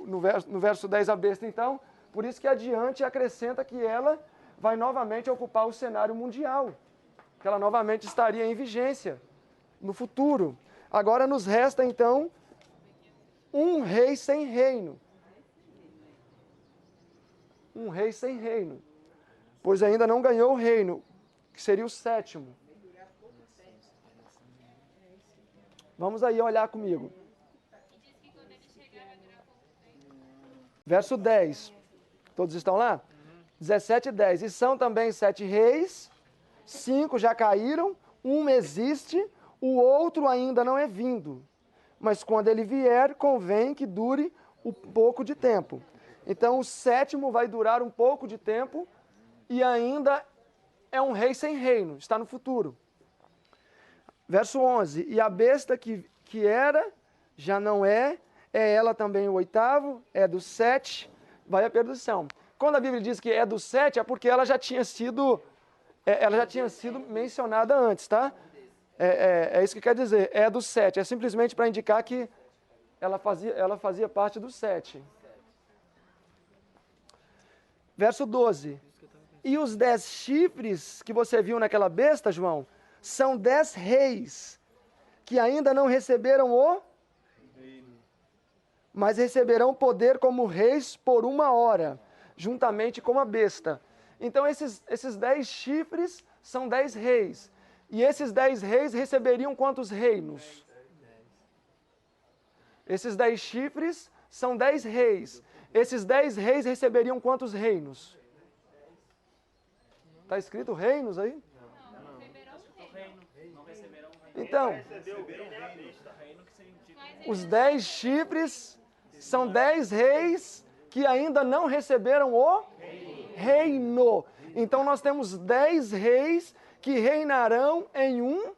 no verso 10 a besta, então, por isso que adiante acrescenta que ela vai novamente ocupar o cenário mundial, que ela novamente estaria em vigência no futuro. Agora nos resta, então, um rei sem reino. Um rei sem reino, pois ainda não ganhou o reino, que seria o 7º. Vamos aí olhar comigo. Verso 10. Todos estão lá? 17 e 10. E são também 7 reis, 5 já caíram, um existe, o outro ainda não é vindo. Mas quando ele vier, convém que dure um pouco de tempo. Então o 7º vai durar um pouco de tempo e ainda é um rei sem reino, está no futuro. Verso 11. E a besta que era, já não é ela também o 8º, é do 7, vai à perdição. Quando a Bíblia diz que é do 7, é porque ela já tinha sido mencionada antes, tá? É isso que quer dizer, é do 7. É simplesmente para indicar que ela fazia parte do 7. Verso 12. E os 10 chifres que você viu naquela besta, João, são 10 reis que ainda não receberam o reino, mas receberão poder como reis por 1 hora, juntamente com a besta. Então esses 10 chifres são 10 reis. E esses 10 reis receberiam quantos reinos? Esses 10 chifres são 10 reis. Esses 10 reis receberiam quantos reinos? Está escrito reinos aí? Então, os 10 chifres são 10 reis que ainda não receberam o reino. Então nós temos 10 reis que reinarão em um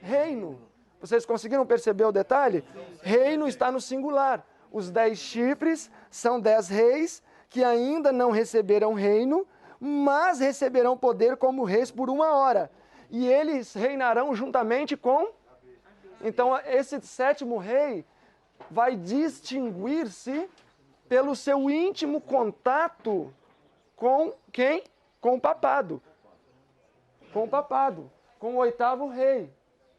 reino. Vocês conseguiram perceber o detalhe? Reino está no singular. Os 10 chifres são 10 reis que ainda não receberam reino, mas receberão poder como reis por 1 hora. E eles reinarão juntamente com... Então, esse 7º rei vai distinguir-se pelo seu íntimo contato com quem? Com o papado. Com o papado. Com o 8º rei.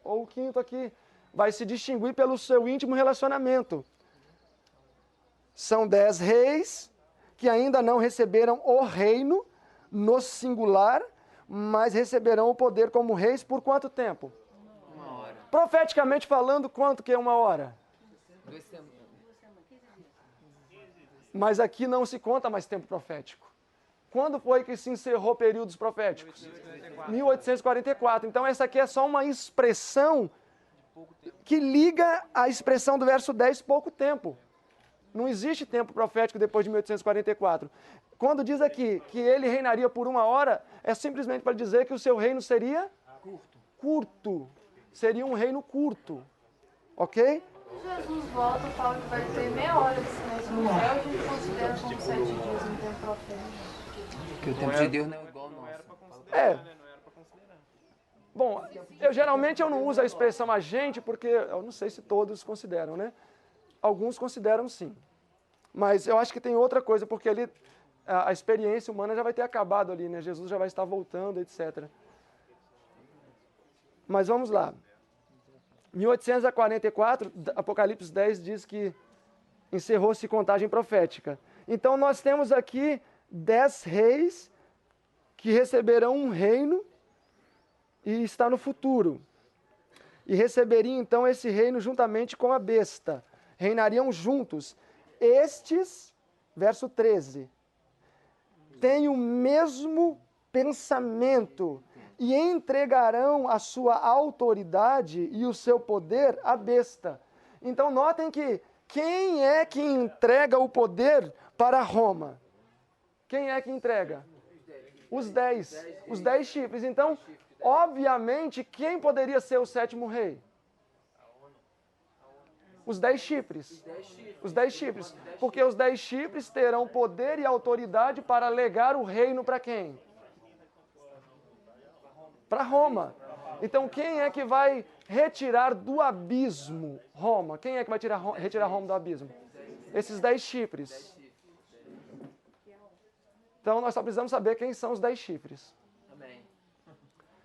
Ou o 5º aqui. Vai se distinguir pelo seu íntimo relacionamento. São 10 reis que ainda não receberam o reino no singular, mas receberão o poder como reis por quanto tempo? 1 hora. Profeticamente falando, quanto que é 1 hora? 2 semanas. Mas aqui não se conta mais tempo profético. Quando foi que se encerrou períodos proféticos? 1844. Então essa aqui é só uma expressão que liga a expressão do verso 10, pouco tempo. Não existe tempo profético depois de 1844. Quando diz aqui que ele reinaria por 1 hora, é simplesmente para dizer que o seu reino seria curto. Seria um reino curto. Ok? Jesus volta, fala que vai ter meia hora de silêncio no céu, a gente considera como 7 dias no tempo profético. Porque o tempo de Deus não é igual ao nosso. Bom, eu não uso a expressão agente, porque eu não sei se todos consideram, né? Alguns consideram sim. Mas eu acho que tem outra coisa, porque ali a experiência humana já vai ter acabado ali, né? Jesus já vai estar voltando, etc. Mas vamos lá. 1844, Apocalipse 10 diz que encerrou-se contagem profética. Então nós temos aqui 10 reis que receberão um reino e está no futuro. E receberiam então esse reino juntamente com a besta. Reinariam juntos. Estes, verso 13, têm o mesmo pensamento e entregarão a sua autoridade e o seu poder à besta. Então notem que quem é que entrega o poder para Roma? Quem é que entrega? Os 10. Os 10 chifres. Então, obviamente, quem poderia ser o 7º rei? Os 10 chifres. Os 10 chifres. Porque os 10 chifres terão poder e autoridade para legar o reino para quem? Para Roma. Então, quem é que vai retirar do abismo Roma? Quem é que vai retirar Roma do abismo? Esses 10 chifres. Então, nós só precisamos saber quem são os 10 chifres.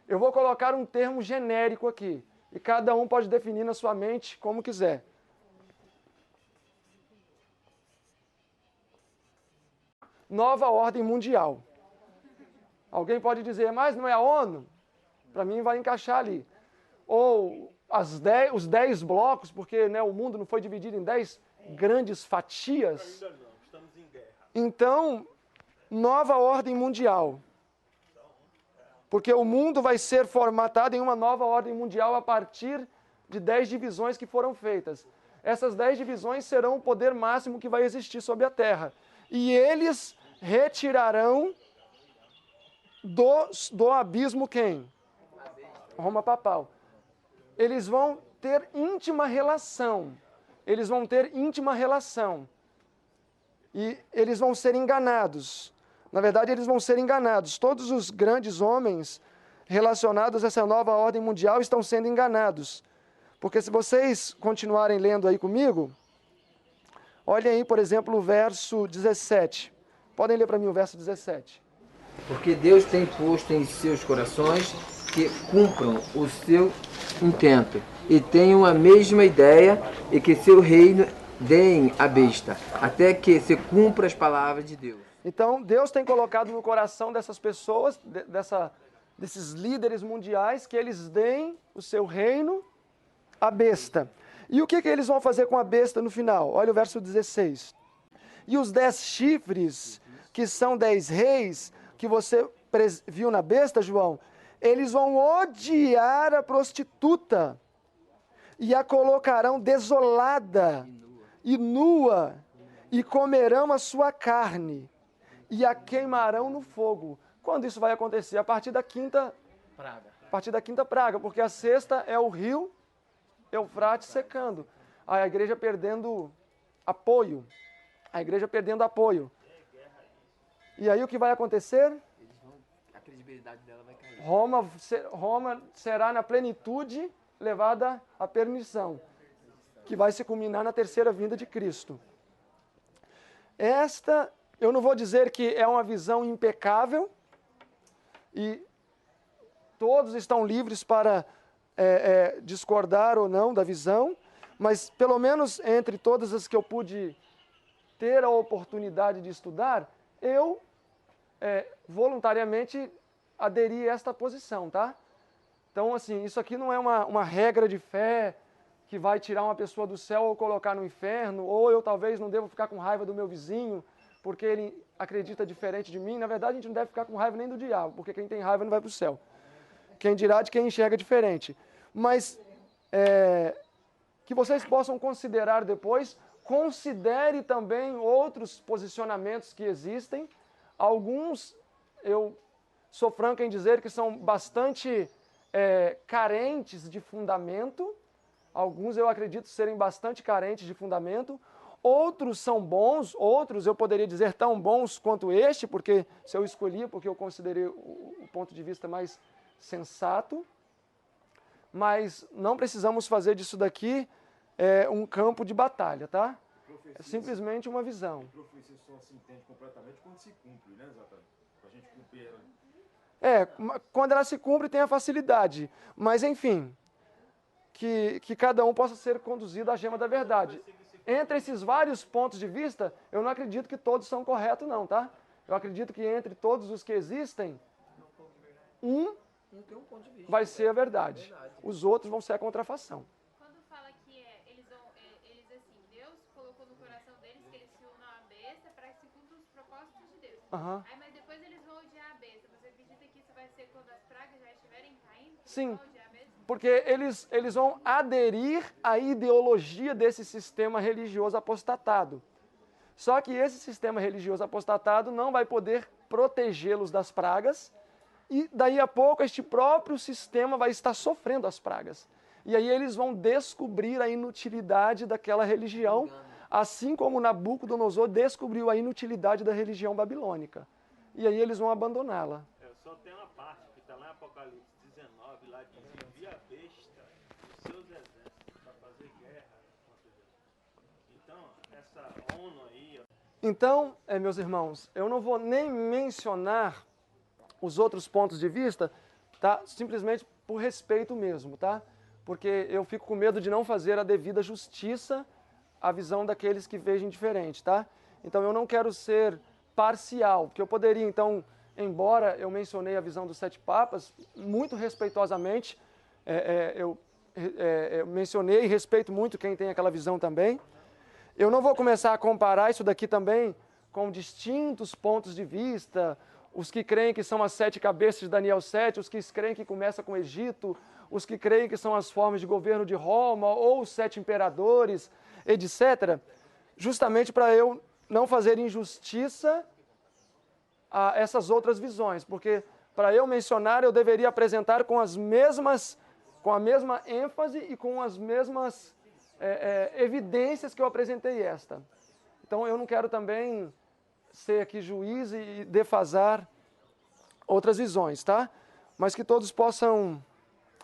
Eu vou colocar um termo genérico aqui. E cada um pode definir na sua mente como quiser. Nova ordem mundial. Alguém pode dizer, mas não é a ONU? Para mim vai encaixar ali. Ou os 10 blocos, porque né, o mundo não foi dividido em 10 grandes fatias. Ainda não, estamos em guerra. Então, nova ordem mundial. Porque o mundo vai ser formatado em uma nova ordem mundial a partir de 10 divisões que foram feitas. Essas 10 divisões serão o poder máximo que vai existir sobre a Terra. E eles retirarão do abismo quem? Roma papal. Eles vão ter íntima relação. E eles vão ser enganados. Na verdade, eles vão ser enganados. Todos os grandes homens relacionados a essa nova ordem mundial estão sendo enganados. Porque se vocês continuarem lendo aí comigo, olhem aí, por exemplo, o verso 17. Podem ler para mim o verso 17. Porque Deus tem posto em seus corações que cumpram o seu intento e tenham a mesma ideia e que seu reino deem a besta, até que se cumpra as palavras de Deus. Então, Deus tem colocado no coração dessas pessoas, desses líderes mundiais, que eles deem o seu reino à besta. E o que eles vão fazer com a besta no final? Olha o verso 16. E os 10 chifres, que são 10 reis, que você viu na besta, João, eles vão odiar a prostituta e a colocarão desolada e nua, e comerão a sua carne e a queimarão no fogo. Quando isso vai acontecer? A partir da quinta praga, porque a sexta é o rio Eufrates secando. A igreja perdendo apoio. E aí o que vai acontecer? A credibilidade dela vai cair. Roma será na plenitude levada à perdição, que vai se culminar na terceira vinda de Cristo. Esta, eu não vou dizer que é uma visão impecável, e todos estão livres para discordar ou não da visão, mas pelo menos entre todas as que eu pude ter a oportunidade de estudar, eu voluntariamente aderi a esta posição, tá? Então, assim, isso aqui não é uma regra de fé que vai tirar uma pessoa do céu ou colocar no inferno, ou eu talvez não devo ficar com raiva do meu vizinho porque ele acredita diferente de mim. Na verdade, a gente não deve ficar com raiva nem do diabo, porque quem tem raiva não vai para o céu. Quem dirá de quem enxerga diferente. Mas que vocês possam considerar depois, considere também outros posicionamentos que existem. Alguns, eu sou franco em dizer que são bastante carentes de fundamento. Alguns eu acredito serem bastante carentes de fundamento. Outros são bons, outros eu poderia dizer tão bons quanto este, porque se eu escolhi, porque eu considerei o ponto de vista mais sensato. Mas não precisamos fazer disso daqui um campo de batalha, tá? É simplesmente uma visão. A profecia só se entende completamente quando se cumpre, né, exatamente? Para a gente cumprir ela. Quando ela se cumpre tem a facilidade. Mas, enfim, que cada um possa ser conduzido à gema da verdade. Entre esses vários pontos de vista, eu não acredito que todos são corretos, não, tá? Eu acredito que entre todos os que existem, vai ser a verdade. Os outros vão ser a contrafação. Quando fala que eles assim, Deus colocou no coração deles que eles se unam à besta para que se cumpram os propósitos de Deus. Uhum. Aí, mas depois eles vão odiar a besta. Você acredita que isso vai ser quando as pragas já estiverem caindo? Sim, porque eles vão aderir à ideologia desse sistema religioso apostatado. Só que esse sistema religioso apostatado não vai poder protegê-los das pragas, e daí a pouco este próprio sistema vai estar sofrendo as pragas. E aí eles vão descobrir a inutilidade daquela religião, assim como Nabucodonosor descobriu a inutilidade da religião babilônica. E aí eles vão abandoná-la. Só tem uma parte que está lá em Apocalipse 19, lá diz: envia a besta os seus exércitos para fazer guerra contra Deus. Então, essa ONU aí... Então, meus irmãos, eu não vou nem mencionar os outros pontos de vista, tá? Simplesmente por respeito mesmo, tá? Porque eu fico com medo de não fazer a devida justiça à visão daqueles que vejam diferente, tá? Então eu não quero ser parcial, porque eu poderia, então, embora eu mencionei a visão dos 7 papas, muito respeitosamente, eu mencionei e respeito muito quem tem aquela visão também. Eu não vou começar a comparar isso daqui também com distintos pontos de vista, os que creem que são as 7 cabeças de Daniel 7, os que creem que começa com o Egito, os que creem que são as formas de governo de Roma, ou os 7 imperadores, etc., justamente para eu não fazer injustiça a essas outras visões, porque para eu mencionar eu deveria apresentar com a mesma ênfase e com as mesmas evidências que eu apresentei esta. Então eu não quero também ser aqui juiz e defasar outras visões, tá? Mas que todos possam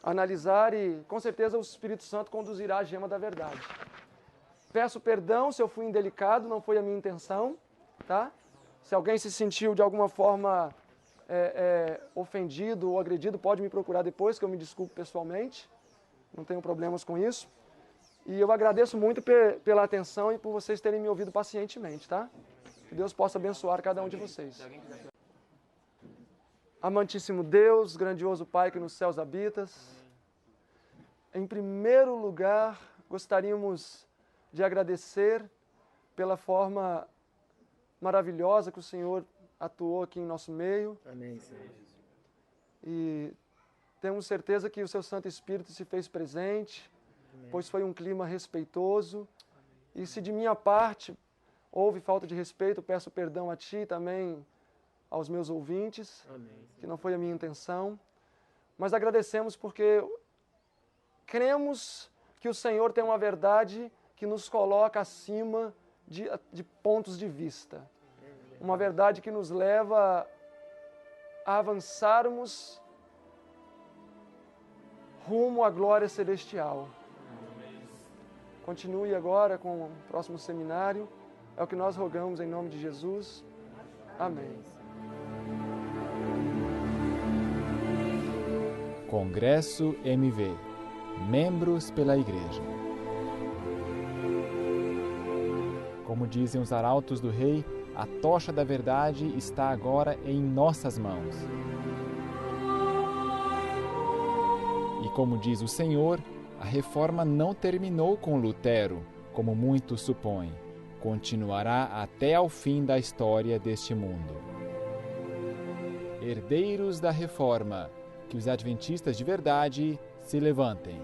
analisar e, com certeza, o Espírito Santo conduzirá a gema da verdade. Peço perdão se eu fui indelicado, não foi a minha intenção, tá? Se alguém se sentiu de alguma forma ofendido ou agredido, pode me procurar depois, que eu me desculpo pessoalmente. Não tenho problemas com isso. E eu agradeço muito pela atenção e por vocês terem me ouvido pacientemente, tá? Que Deus possa abençoar cada um de vocês. Amantíssimo Deus, grandioso Pai que nos céus habitas, em primeiro lugar, gostaríamos de agradecer pela forma maravilhosa que o Senhor atuou aqui em nosso meio. Amém, Senhor. E temos certeza que o Seu Santo Espírito se fez presente, pois foi um clima respeitoso. E se de minha parte houve falta de respeito, peço perdão a Ti e também aos meus ouvintes, que não foi a minha intenção. Mas agradecemos porque cremos que o Senhor tem uma verdade que nos coloca acima de pontos de vista. Uma verdade que nos leva a avançarmos rumo à glória celestial. Continue agora com o próximo seminário. É o que nós rogamos em nome de Jesus. Amém. Congresso MV. Membros pela Igreja. Como dizem os arautos do rei, a tocha da verdade está agora em nossas mãos. E como diz o Senhor, a reforma não terminou com Lutero, como muitos supõem. Continuará até ao fim da história deste mundo. Herdeiros da reforma, que os adventistas de verdade se levantem.